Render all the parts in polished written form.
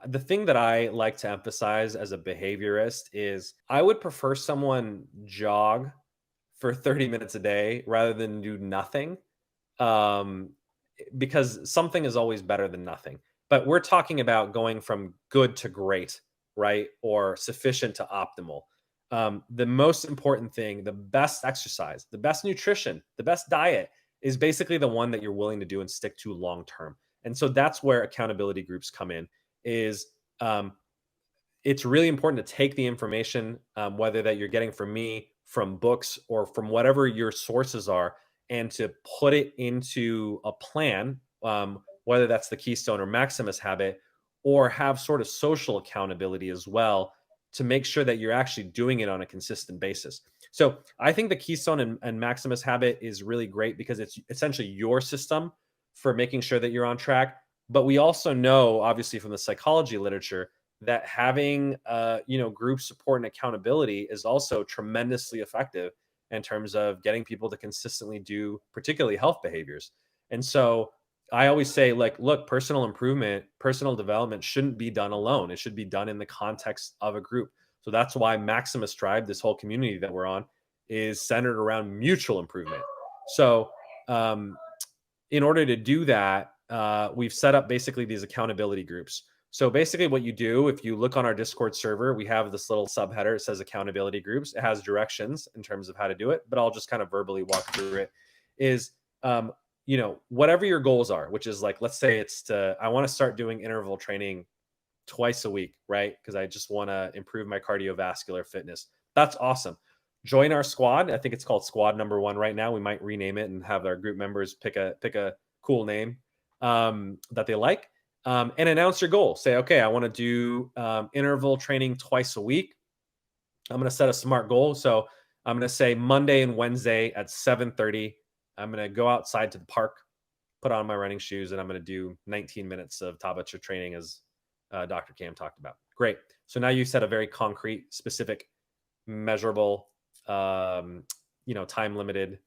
The thing that I like to emphasize as a behaviorist is I would prefer someone jog for 30 minutes a day rather than do nothing. Um, because something is always better than nothing. But we're talking about going from good to great, right? Or sufficient to optimal. The most important thing, the best exercise, the best nutrition, the best diet is basically the one that you're willing to do and stick to long term. And so that's where accountability groups come in. Is um, It's really important to take the information, whether that you're getting from me, from books, or from whatever your sources are, and to put it into a plan, whether that's the Keystone or Maximus habit, or have sort of social accountability as well to make sure that you're actually doing it on a consistent basis. So I think the Keystone and Maximus habit is really great because it's essentially your system for making sure that you're on track. But we also know, obviously, from the psychology literature, that having group support and accountability is also tremendously effective in terms of getting people to consistently do particularly health behaviors. And so I always say, like, look, personal improvement, personal development shouldn't be done alone. It should be done in the context of a group. So that's why Maximus Tribe, this whole community that we're on, is centered around mutual improvement. So um, in order to do that, we've set up basically these accountability groups. So basically, what you do, if you look on our Discord server, we have this little subheader. It says accountability groups. It has directions in terms of how to do it, but I'll just kind of verbally walk through it. Is whatever your goals are, which is like, let's say I want to start doing interval training twice a week, right? Because I just want to improve my cardiovascular fitness. That's awesome. Join our squad. I think it's called Squad Number One right now. We might rename it and have our group members pick a cool name that they like, and announce your goal. Say, okay, I want to do interval training twice a week. I'm going to set a smart goal. So I'm going to say Monday and Wednesday at 7:30. I'm going to go outside to the park, put on my running shoes, and I'm going to do 19 minutes of Tabacha training as Dr. Cam talked about. Great. So now you set a very concrete, specific, measurable, time limited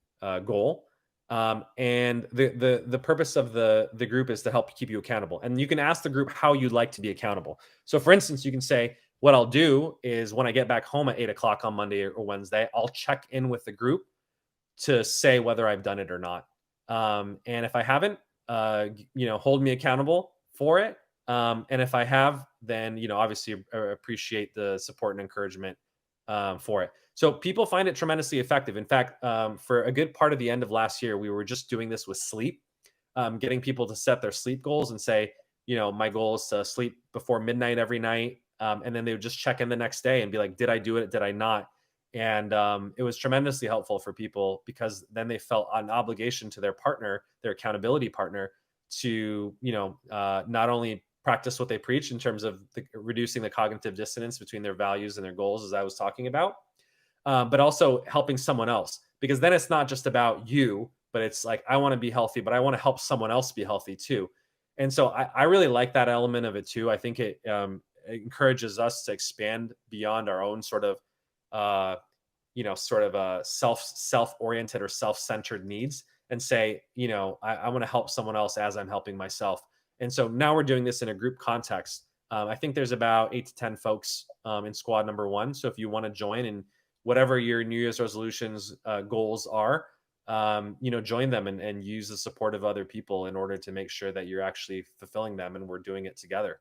goal. And the purpose of the group is to help keep you accountable. And you can ask the group how you'd like to be accountable. So, for instance, you can say, "What I'll do is when I get back home at 8 o'clock on Monday or Wednesday, I'll check in with the group to say whether I've done it or not. And if I haven't, hold me accountable for it. And if I have, then obviously appreciate the support and encouragement for it." So people find it tremendously effective. In fact, for a good part of the end of last year, we were just doing this with sleep, getting people to set their sleep goals and say, my goal is to sleep before midnight every night. And then they would just check in the next day and be like, did I do it? Did I not? And it was tremendously helpful for people because then they felt an obligation to their partner, their accountability partner, to not only practice what they preach in terms of reducing the cognitive dissonance between their values and their goals, as I was talking about, but also helping someone else. Because then it's not just about you, but it's like, I want to be healthy, but I want to help someone else be healthy too. And so I really like that element of it too. I think it encourages us to expand beyond our own sort of self-oriented or self-centered needs and say, I want to help someone else as I'm helping myself. And so now we're doing this in a group context. I think there's about 8 to 10 folks in Squad Number One. So if you want to join and whatever your New Year's resolutions goals are, join them and use the support of other people in order to make sure that you're actually fulfilling them and we're doing it together.